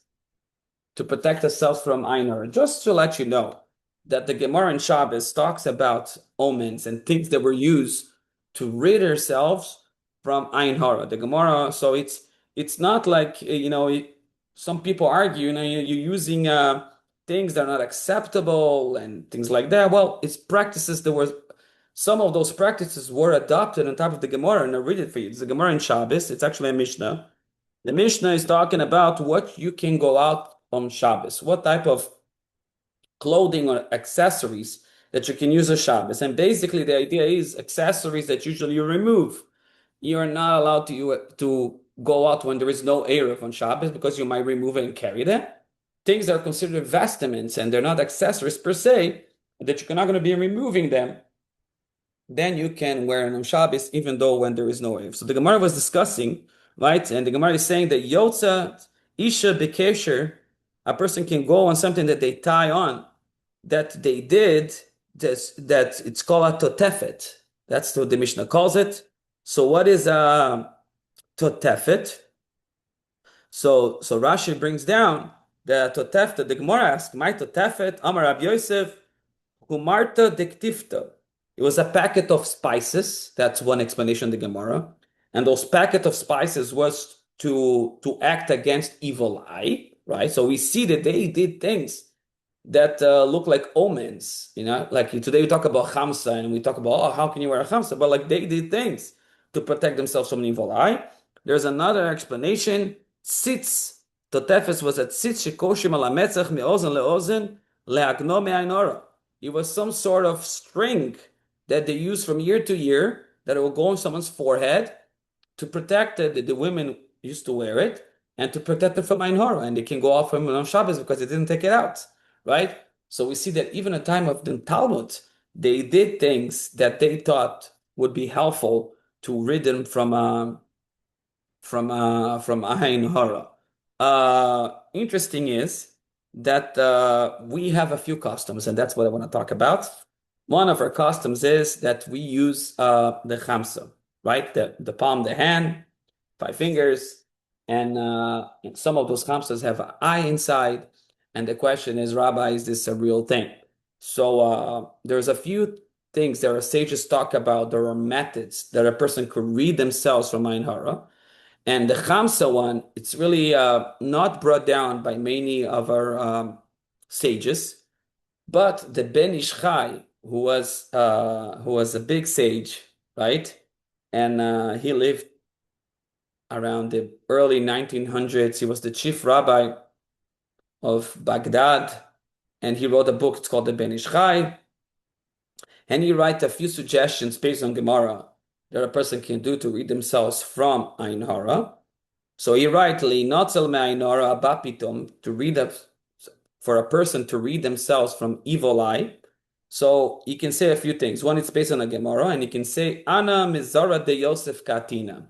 to protect ourselves from Ayin Hara. Just to let you know that the Gemara in Shabbos talks about omens and things that were used to rid ourselves from Ayin Hara. The Gemara, so it's not like some people argue, you're using things that are not acceptable and things like that. Well, it's practices that were, some of those practices were adopted on top of the Gemara, and I read it for you. It's the Gemara in Shabbos. It's actually a Mishnah. The Mishnah is talking about what you can go out on Shabbos, what type of clothing or accessories that you can use on Shabbos. And basically the idea is accessories that usually you remove. You're not allowed to go out when there is no Erev on Shabbos, because you might remove it and carry them. Things that are considered vestments and they're not accessories per se, that you're not going to be removing them, then you can wear it on Shabbos, even though when there is no Erev. So the Gemara was discussing, right? And the Gemara is saying that Yotza Isha Bekesher, a person can go on something that they tie on, that they did, that it's called a totefet. That's what the Mishnah calls it. So what is totefet? So Rashi brings down the totefta. The Gemara asks, "My totefet, Amar Rabbi Yosef, humarta diktifta." It was a packet of spices. That's one explanation of the Gemara. And those packet of spices was to act against evil eye, right? So we see that they did things that look like omens, like today we talk about chamsa and we talk about, oh, how can you wear a chamsa? But like they did things to protect themselves from an evil eye. There's another explanation. Tzitz, Totefes was a tzitz shekoshim ala metzach me'ozen le'ozen le'agno me'ayin hara. It was some sort of string that they used from year to year that will go on someone's forehead to protect it. The women used to wear it and to protect it from Ayin Hara, and they can go off from on Shabbos because they didn't take it out, right? So we see that even at the time of the Talmud, they did things that they thought would be helpful to rid them from Ayin Hara. Interesting is that we have a few customs, and that's what I want to talk about. One of our customs is that we use the chamsa, right? The palm of the hand, 5 fingers, and some of those chamsas have an eye inside. And the question is, Rabbi, is this a real thing? So there's a few things that our sages talk about. There are methods that a person could read themselves from Ayin Hara. And the chamsa one, it's really not brought down by many of our sages, but the Ben Ish Chai, who was a big sage, right? And he lived around the early 1900s. He was the chief rabbi of Baghdad, and he wrote a book. It's called the Ben Ish Chai, and he writes a few suggestions based on Gemara that a person can do to read themselves from Ayin Hara. So he writes, "Le'inotzel me'ayin hara haba pitom," to read for a person to read themselves from evil eye. So you can say a few things. One, it's based on a Gemara, and you can say, "Ana mizara de Yosef katina."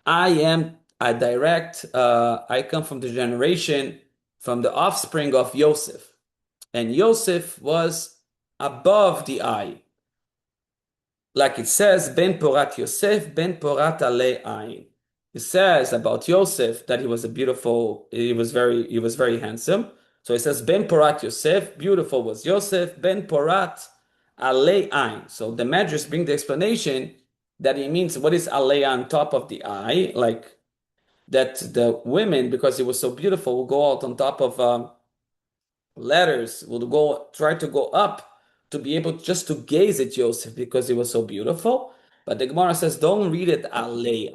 I am a direct. I come from the generation, from the offspring of Yosef, and Yosef was above the eye. Like it says, Ben Porat Yosef, Ben Porat Ale Ayin. It says about Yosef that he was very handsome. So it says, Ben Porat Yosef, beautiful was Yosef, Ben Porat Ale Ayin. So the Medrash bring the explanation that it means what is Ale on top of the eye, like that the women, because he was so beautiful, will go out on top of ladders, will try to go up to be able just to gaze at Joseph because he was so beautiful. But the Gemara says, don't read it alei,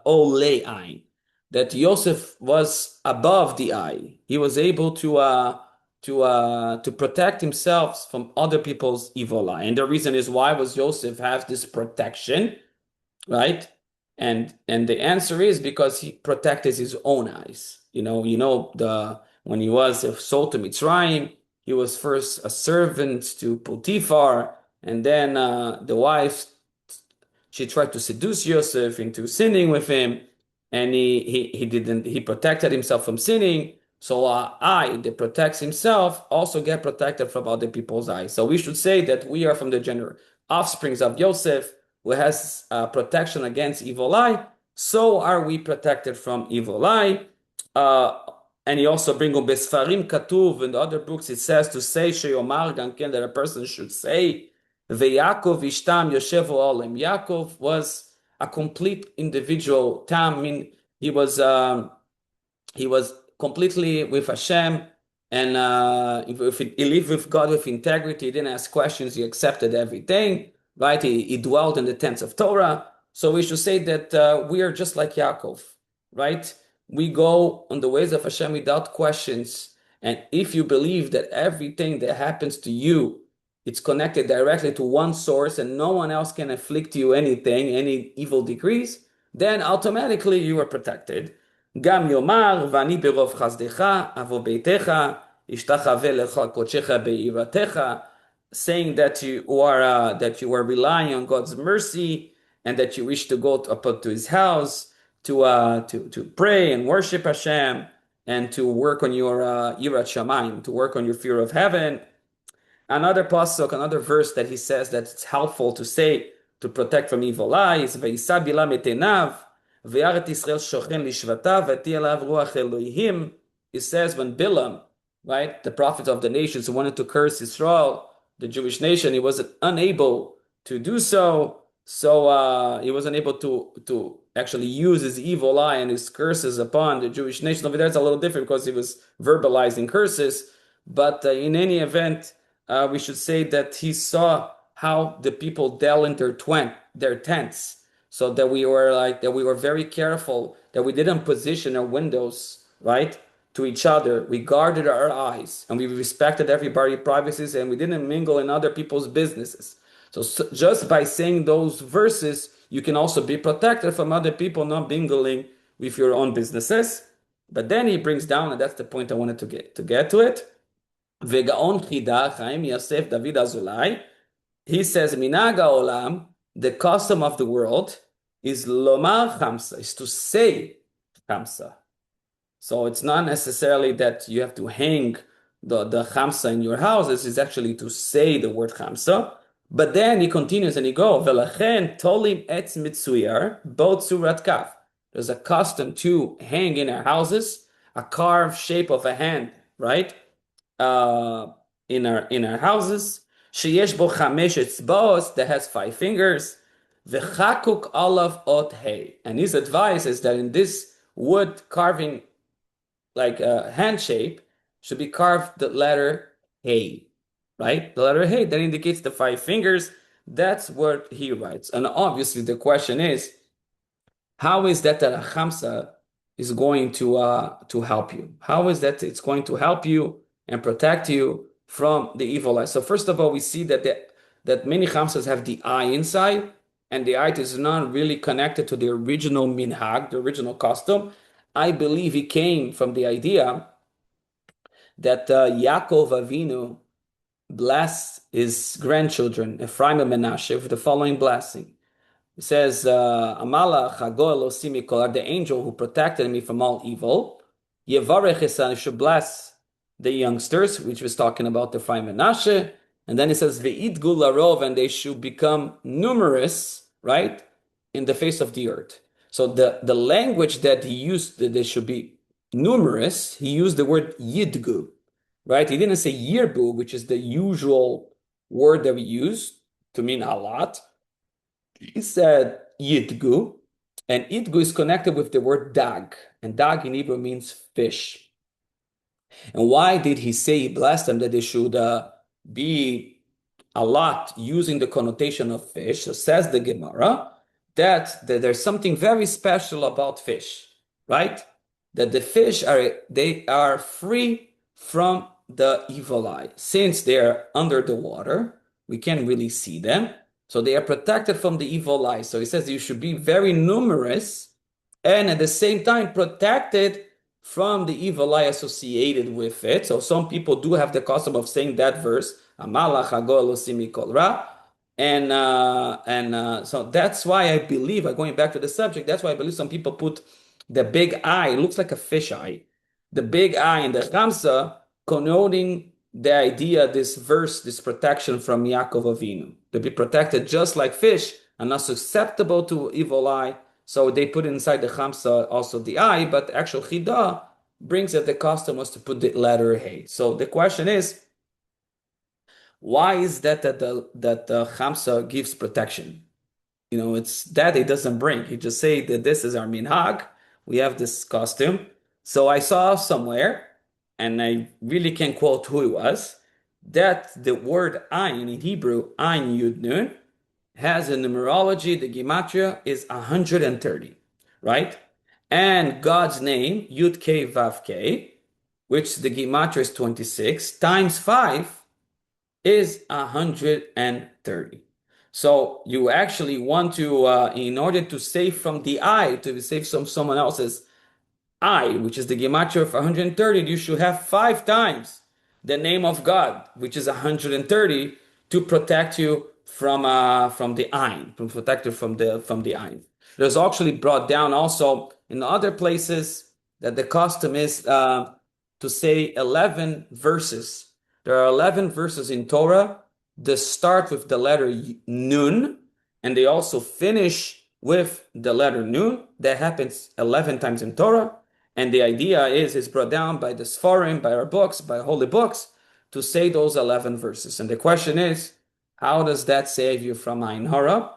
olei ayin, that Joseph was above the eye. He was able to protect himself from other people's evil eye. And the reason is, why was Joseph have this protection, right? And the answer is because he protected his own eyes. When he was sold to Mitzrayim, he was first a servant to Potiphar, and then the wife, she tried to seduce Yosef into sinning with him, and he protected himself from sinning. So eye that protects himself also get protected from other people's eyes. So we should say that we are from the offsprings of Yosef, who has protection against evil eye. So are we protected from evil eye. And he also brings on Besfarim Katuv, in the other books it says to say Sheyomar Ganken, that a person should say Ve'Yakov Ishtam Yoshevu Olem. Yaakov was a complete individual. Tam, I mean, he was completely with Hashem, and if he lived with God with integrity, he didn't ask questions, he accepted everything, right? He dwelt in the tents of Torah. So we should say that we are just like Yaakov, right? We go on the ways of Hashem without questions. And if you believe that everything that happens to you, it's connected directly to one source and no one else can inflict you anything, any evil decrees, then automatically you are protected. Gam yomar v'ani berov chazdecha avo beitecha ishtachave lecha kochecha be'iratecha, saying that you are relying on God's mercy and that you wish to go to his house to pray and worship Hashem and to work on your yirat shamayim, to work on your fear of heaven. Another pasuk, another verse that he says that it's helpful to say to protect from evil eyes. ויישא בלעם את עיניו, וירא ישראל שוכן לשבטיו, ותהיה עליו רוח אלוהים. It says when Bilam, right, the prophet of the nations who wanted to curse Israel, the Jewish nation, he was unable to do so. So he wasn't able to actually use his evil eye and his curses upon the Jewish nation. Over there, it's a little different because he was verbalizing curses. But in any event, we should say that he saw how the people dealt in their tents, so that we were very careful that we didn't position our windows right to each other. We guarded our eyes and we respected everybody's privacies, and we didn't mingle in other people's businesses. So just by saying those verses, you can also be protected from other people not mingling with your own businesses. But then he brings down, and that's the point I wanted to get to it. Vegaon chida Chaim Yosef David Azulai. He says, Minag haolam, the custom of the world is lomar chamsa, is to say chamsa. So it's not necessarily that you have to hang the chamsa in your houses. It's actually to say the word chamsa. But then he continues and he goes, Velachen tolim etz mitzuyar, both surat kaf. There's a custom to hang in our houses a carved shape of a hand, right? In our houses. Sheyesh bo chamesh etzbaos, that has 5 fingers. V'chakuk alav ot hey. And his advice is that in this wood carving, like a hand shape, should be carved the letter hey, right? The letter hey, that indicates the 5 fingers. That's what he writes. And obviously the question is, how is that a chamsa is going to help you? How is that it's going to help you and protect you from the evil eye? So first of all, we see that many chamsas have the eye inside, and the eye is not really connected to the original minhag, the original custom. I believe it came from the idea that Yaakov Avinu blessed his grandchildren, Ephraim and Menashe, with the following blessing. It says, Amalach Hagol Osimikol, the angel who protected me from all evil. Yevarech Esan, should bless the youngsters, which was talking about the Ephraim and Menashe. And then it says, Ve'id Gularov, and they should become numerous, right, in the face of the earth. So the language that he used, that they should be numerous, he used the word Yidgu, right? He didn't say Yirbu, which is the usual word that we use to mean a lot. He said Yidgu, and Yidgu is connected with the word dag, and dag in Hebrew means fish. And why did he say he blessed them that they should be a lot using the connotation of fish? So says the Gemara that there's something very special about fish, right? That the fish are free from the evil eye. Since they're under the water, we can't really see them. So they are protected from the evil eye. So he says you should be very numerous and at the same time protected from the evil eye associated with it. So some people do have the custom of saying that verse, Amalach Hagol Osimikol Ra. And so that's why I believe, going back to the subject, that's why I believe some people put the big eye, it looks like a fish eye, the big eye in the Chamsa, connoting the idea, this verse, this protection from Yaakov Avinu, to be protected just like fish and not susceptible to evil eye. So they put inside the Chamsa also the eye, but the actual Chida brings that the custom was to put the letter Hey. So the question is, why is that the Chamsa gives protection? You know, it's that it doesn't bring. He just say that this is our minhag. We have this costume. So I saw somewhere, and I really can't quote who it was, that the word Ayin in Hebrew, Ayin Yud Nun, has a numerology, the gematria is 130, right? And God's name, Yud K Vav K, which the gematria is 26, times 5 is 130. So you actually want to, in order to save from the eye, to save from someone else's eye, which is the gematria of 130, you should have 5 times the name of God, which is 130, to protect you from the ayin, from protect you from the ayin. There's actually brought down also in other places that the custom is to say 11 verses. There are 11 verses in Torah that start with the letter Nun, and they also finish with the letter Nun. That happens 11 times in Torah. And the idea is it's brought down by the Sfarim, by our books, by holy books, to say those 11 verses. And the question is, how does that save you from Ayin Hara?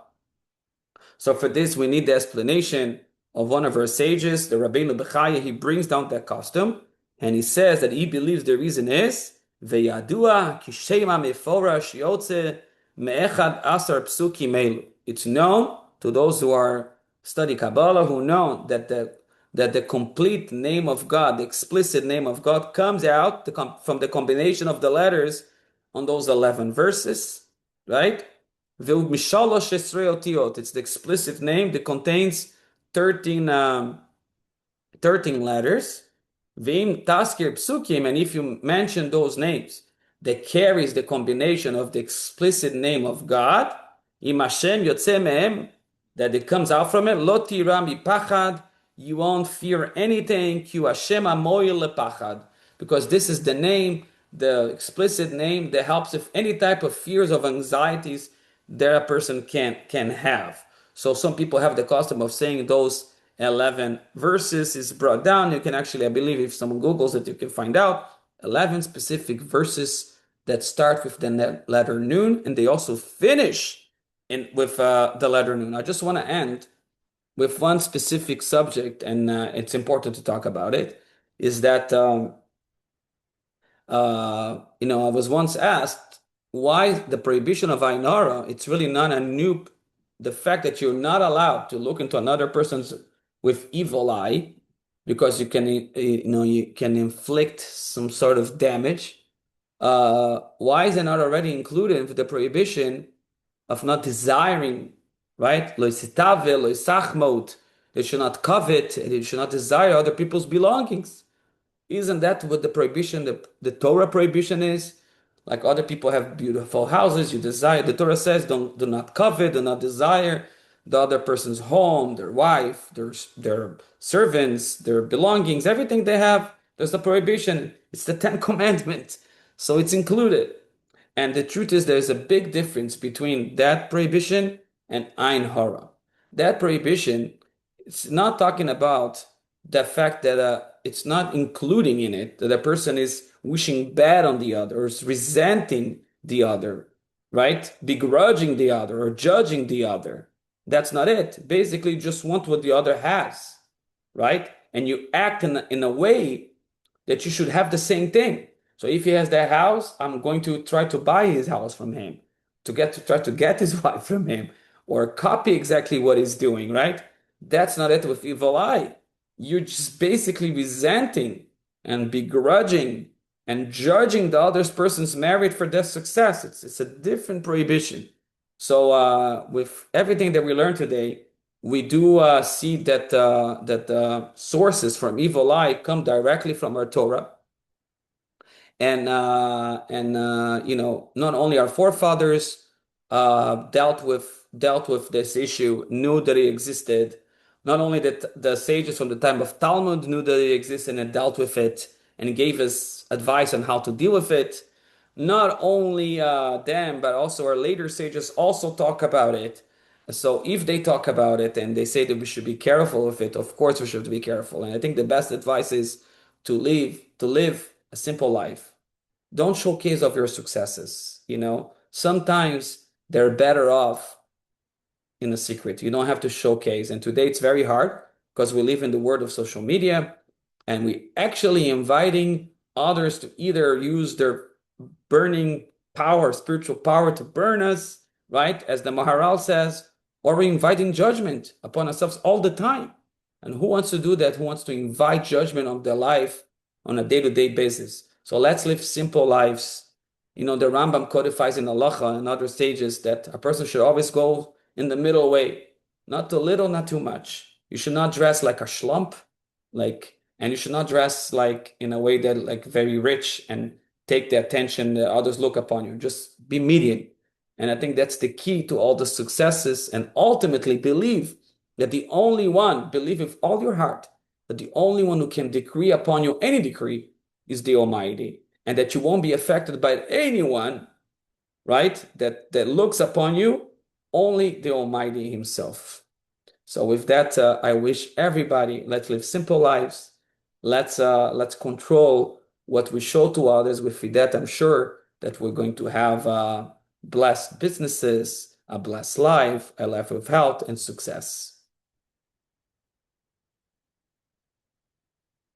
So for this, we need the explanation of one of our sages, the Rabbeinu Bechaya. He brings down that custom, and he says that he believes the reason is Veyadua kishema meforash yotze me'echad asar psukim elu. It's known to those who are study Kabbalah, who know that the complete name of God, the explicit name of God, comes out from the combination of the letters on those 11 verses, right? It's the explicit name that contains 13 letters. Vim taskir psukim, and if you mention those names that carries the combination of the explicit name of God, im Hashem yotze mehem, that it comes out from it, lo tira mipachad, you won't fear anything, ki Hashem amoyel lepachad, because this is the name, the explicit name that helps if any type of fears of anxieties that a person can have. So some people have the custom of saying those 11 verses is brought down. You can actually, I believe, if someone Googles it, you can find out 11 specific verses that start with the letter Nun, and they also finish with the letter Nun. I just want to end with one specific subject, and it's important to talk about it, is that, I was once asked why the prohibition of Ayin Hara, it's really not a new, the fact that you're not allowed to look into another person's with evil eye, because you can inflict some sort of damage. Why is it not already included with the prohibition of not desiring, right? Lo sitavel, lo sachmot. They should not covet, they should not desire other people's belongings. Isn't that what the prohibition, the Torah prohibition is? Like other people have beautiful houses, you desire. The Torah says, do not covet, do not desire the other person's home, their wife, their servants, their belongings, everything they have. There's the prohibition. It's the 10 Commandments. So it's included. And the truth is there's a big difference between that prohibition and Ayin Hara. That prohibition, it's not talking about the fact that it's not including in it that a person is wishing bad on the other or is resenting the other, right? Begrudging the other or judging the other. That's not it. Basically, you just want what the other has, right? And you act in a way that you should have the same thing. So if he has that house, I'm going to try to buy his house from him, try to get his wife from him, or copy exactly what he's doing, right? That's not it with evil eye. You're just basically resenting and begrudging and judging the other person's merit for their success. It's a different prohibition. So with everything that we learned today, we do see that sources from evil eye come directly from our Torah, and not only our forefathers dealt with this issue, knew that it existed. Not only that the sages from the time of Talmud knew that it existed and dealt with it and gave us advice on how to deal with it. Not only them, but also our later sages also talk about it. So if they talk about it and they say that we should be careful with it, of course we should be careful. And I think the best advice is to live a simple life. Don't showcase of your successes. Sometimes they're better off in a secret. You don't have to showcase. And today it's very hard because we live in the world of social media, and we actually inviting others to either use their burning power, spiritual power, to burn us, right? As the Maharal says, or we're inviting judgment upon ourselves all the time. And who wants to do that? Who wants to invite judgment on their life on a day-to-day basis? So let's live simple lives. The Rambam codifies in Halacha and other stages that a person should always go in the middle way, not too little, not too much. You should not dress like a schlump, and you should not dress like in a way that very rich and take the attention that others look upon you. Just be median. And I think that's the key to all the successes, and ultimately believe with all your heart, that the only one who can decree upon you any decree is the Almighty, and that you won't be affected by anyone, right, that looks upon you only the Almighty Himself. So with that, I wish everybody, let's live simple lives. Let's control what we show to others. With that, I'm sure that we're going to have blessed businesses, a blessed life, a life of health and success.